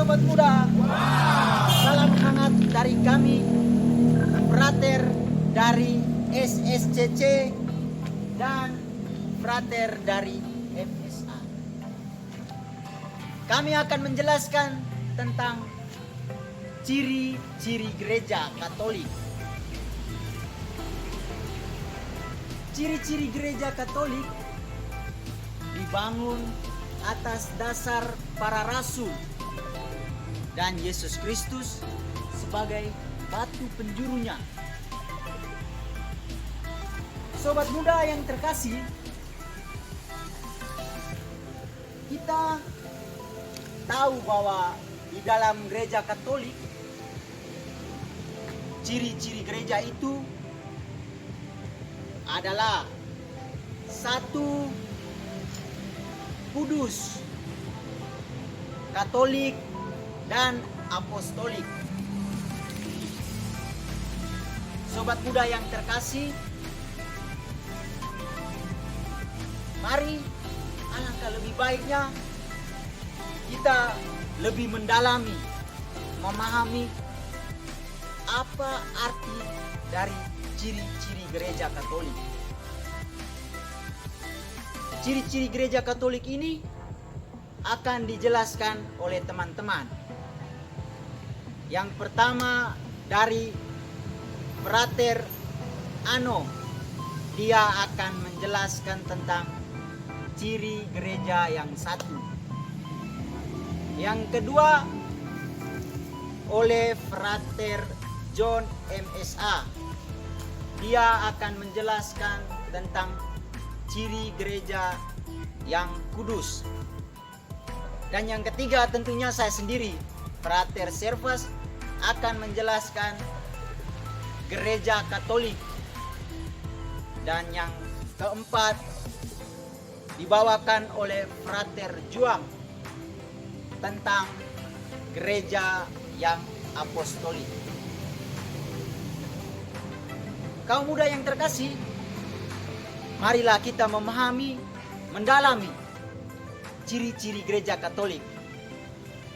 Sobat Muda. Salam hangat dari kami, frater dari SSCC dan frater dari MSA. Kami akan menjelaskan tentang ciri-ciri gereja Katolik. Ciri-ciri gereja Katolik dibangun atas dasar para rasul dan Yesus Kristus sebagai batu penjurunya. Sobat muda yang terkasih, kita tahu bahwa di dalam gereja Katolik, ciri-ciri gereja itu adalah satu, kudus, Katolik, dan apostolik. Sobat muda yang terkasih, mari alangkah lebih baiknya kita lebih mendalami, memahami apa arti dari ciri-ciri gereja Katolik. Ciri-ciri gereja Katolik ini akan dijelaskan oleh teman-teman. Yang pertama dari Frater Ano, dia akan menjelaskan tentang ciri gereja yang satu. Yang kedua oleh Frater John MSA, dia akan menjelaskan tentang ciri gereja yang kudus. Dan yang ketiga tentunya saya sendiri, Frater Servas, akan menjelaskan gereja Katolik. Dan yang keempat dibawakan oleh Frater Juang tentang gereja yang apostolik. Kaum muda yang terkasih, marilah kita memahami, mendalami ciri-ciri gereja Katolik.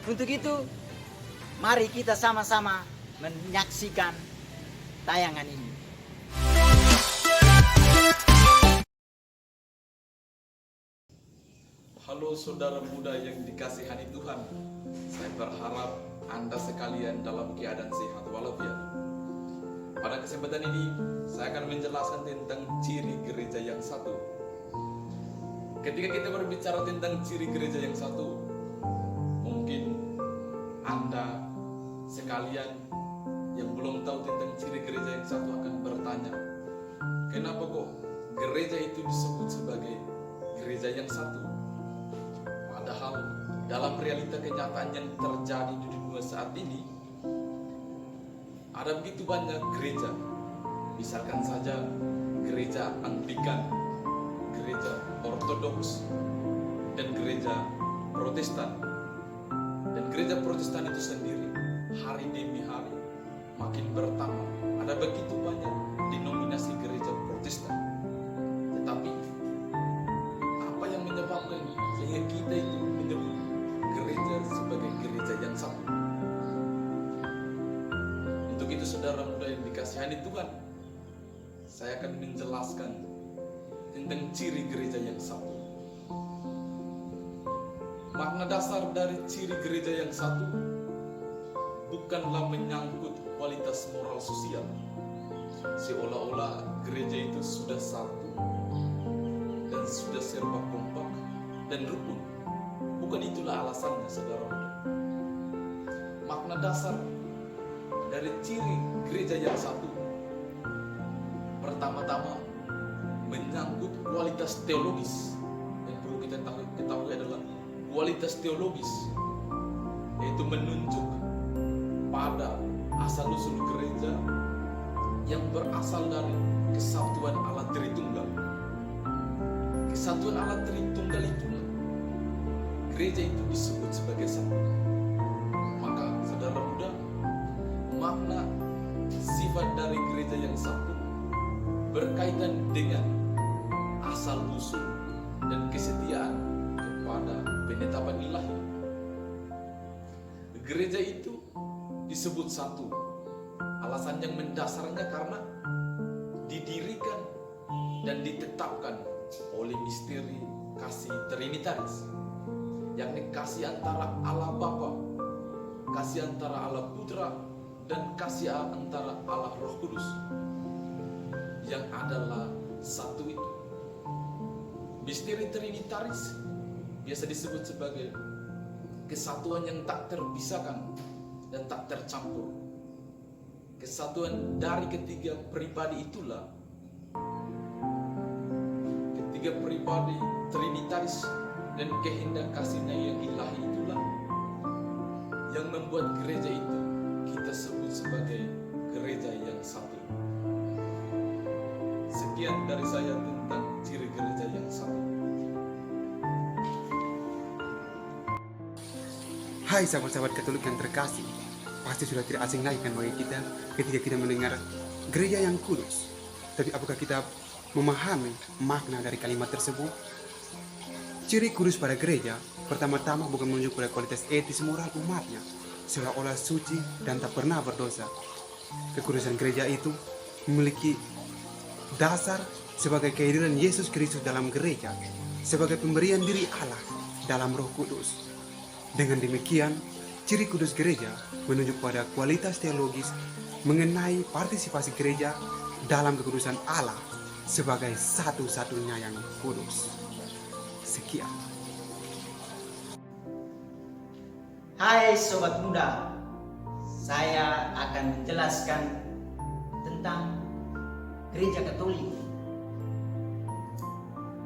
Untuk itu, mari kita sama-sama menyaksikan tayangan ini. Halo saudara muda yang dikasihani Tuhan. Saya berharap Anda sekalian dalam keadaan sehat walafiat. Pada kesempatan ini, saya akan menjelaskan tentang ciri gereja yang satu. Ketika kita berbicara tentang ciri gereja yang satu, mungkin Anda sekalian yang belum tahu tentang ciri gereja yang satu akan bertanya, kenapa kok gereja itu disebut sebagai gereja yang satu? Padahal dalam realita kenyataan yang terjadi di dunia saat ini, ada begitu banyak gereja. Misalkan saja gereja Anglikan, gereja Ortodoks, dan gereja Protestan. Dan gereja Protestan itu sendiri hari demi hari makin bertambah. Ada begitu banyak denominasi gereja Protestan. Tetapi apa yang menyebabkan sehingga kita itu menyebut gereja sebagai gereja yang satu? Untuk itu saudara muda yang dikasihani Tuhan, saya akan menjelaskan tentang ciri gereja yang satu. Makna dasar dari ciri gereja yang satu bukanlah menyangkut kualitas moral sosial, seolah-olah gereja itu sudah satu dan sudah serba kompak dan rukun. Bukan itulah alasannya saudara muda. Makna dasar dari ciri gereja yang satu pertama-tama menyangkut kualitas teologis. Yang perlu kita ketahui adalah kualitas teologis, yaitu menunjuk pada asal-usul gereja yang berasal dari kesatuan Allah Tritunggal. Kesatuan Allah Tritunggal itulah gereja itu disebut sebagai satu. Maka saudara muda, makna sifat dari gereja yang satu berkaitan dengan asal-usul dan kesetiaan kepada penetapan ilahi. gereja itu disebut satu. Alasan yang mendasarnya karena didirikan dan ditetapkan oleh misteri kasih Trinitaris, yakni kasih antara Allah Bapa, kasih antara Allah Putra, dan kasih antara Allah Roh Kudus, yang adalah satu itu. Misteri Trinitaris biasa disebut sebagai kesatuan yang tak terpisahkan dan tak tercampur. Kesatuan dari ketiga pribadi itulah, ketiga pribadi Trinitaris dan kehendak kasihnya yang ilahi itulah yang membuat gereja itu kita sebut sebagai gereja yang satu. Sekian dari saya tentang ciri gereja yang satu. Hai sahabat-sahabat Katolik yang terkasih, pasti sudah tidak asing lagi kan bagi kita ketika kita mendengar gereja yang kudus. Tapi apakah kita memahami makna dari kalimat tersebut? Ciri kudus pada gereja pertama-tama bukan menunjuk pada kualitas etis moral umatnya, seolah-olah suci dan tak pernah berdosa. Kekudusan gereja itu memiliki dasar sebagai kehadiran Yesus Kristus dalam gereja, sebagai pemberian diri Allah dalam Roh Kudus. Dengan demikian, ciri kudus gereja menunjuk pada kualitas teologis mengenai partisipasi gereja dalam kekudusan Allah sebagai satu-satunya yang kudus. Sekian. Hai sobat muda, saya akan menjelaskan tentang gereja Katolik.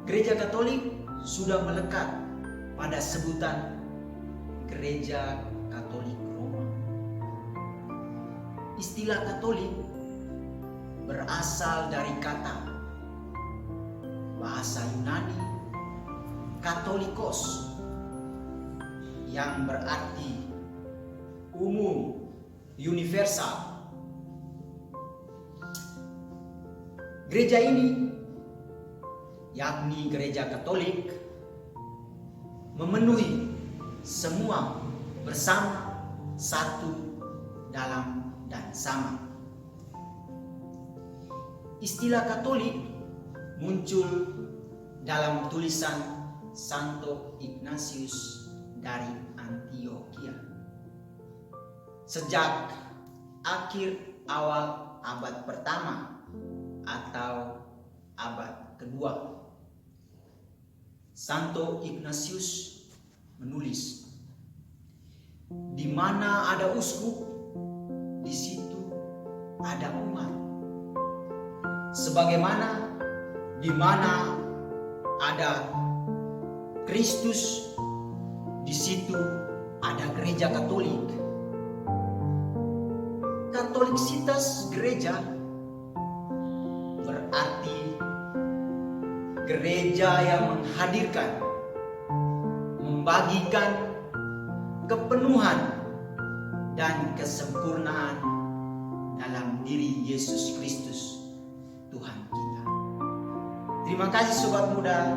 Gereja Katolik sudah melekat pada sebutan Gereja Katolik Roma. Istilah Katolik berasal dari kata bahasa Yunani Katolikos yang berarti umum, universal. Gereja ini, yakni Gereja Katolik, memenuhi semua bersama, satu, dalam, dan sama. Istilah Katolik muncul dalam tulisan Santo Ignatius dari Antioquia sejak akhir awal abad pertama atau abad kedua. Santo Ignatius menulis, di mana ada uskup, di situ ada umat. Sebagaimana di mana ada Kristus, di situ ada gereja Katolik. Katoliksitas gereja berarti gereja yang menghadirkan, membagikan kepenuhan dan kesempurnaan dalam diri Yesus Kristus, Tuhan kita. Terima kasih sobat muda.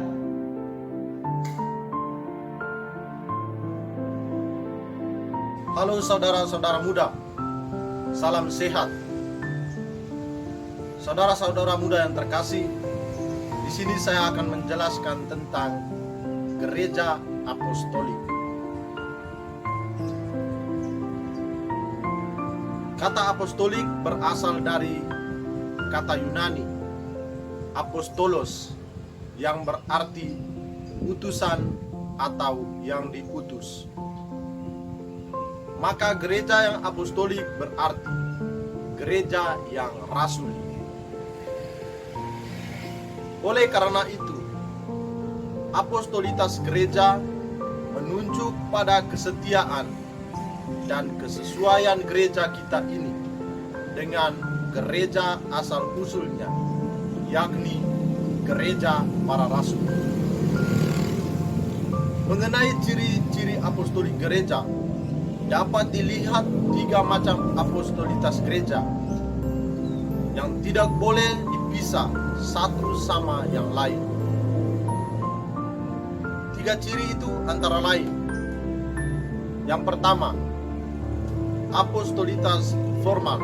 Halo saudara-saudara muda, salam sehat. Saudara-saudara muda yang terkasih, di sini saya akan menjelaskan tentang Gereja Apostolik. Kata apostolik berasal dari kata Yunani apostolos, yang berarti utusan atau yang diutus. Maka gereja yang apostolik berarti gereja yang rasuli. Oleh karena itu, apostolitas gereja menunjuk pada kesetiaan dan kesesuaian gereja kita ini dengan gereja asal usulnya, yakni gereja para rasul. Mengenai ciri-ciri apostolik gereja, dapat dilihat 3 macam apostolitas gereja yang tidak boleh dipisah satu sama yang lain. 3 ciri itu antara lain: yang pertama, apostolitas formal.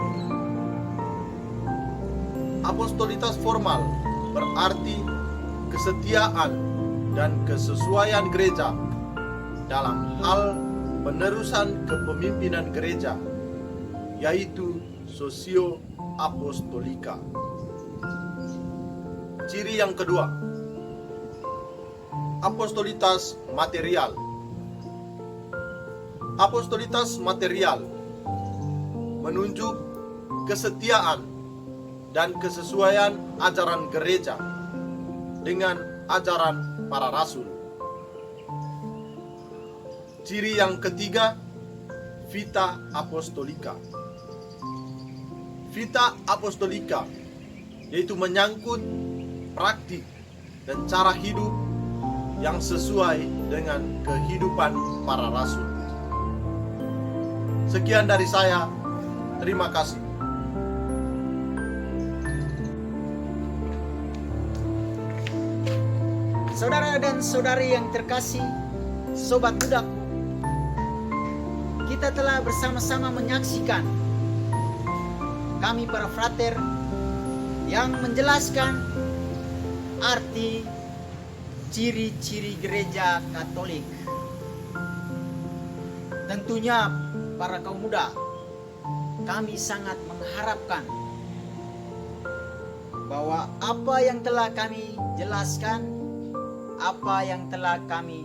Apostolitas formal berarti kesetiaan dan kesesuaian gereja dalam hal penerusan kepemimpinan gereja, yaitu sosio apostolika. Ciri yang kedua, apostolitas material. Apostolitas material menunjuk kesetiaan dan kesesuaian ajaran gereja dengan ajaran para rasul. Ciri yang ketiga, vita apostolika. Vita apostolika yaitu menyangkut praktik dan cara hidup yang sesuai dengan kehidupan para rasul. Sekian dari saya. Terima kasih. Saudara dan saudari yang terkasih, sobat budaku, kita telah bersama-sama menyaksikan kami para frater yang menjelaskan arti ciri-ciri gereja Katolik. Tentunya para kaum muda, kami sangat mengharapkan bahwa apa yang telah kami jelaskan, apa yang telah kami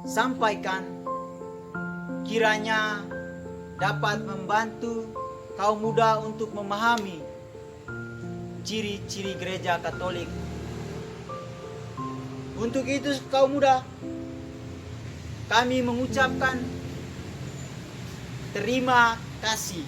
sampaikan, kiranya dapat membantu kaum muda untuk memahami ciri-ciri gereja Katolik. Untuk itu kaum muda, kami mengucapkan terima kasih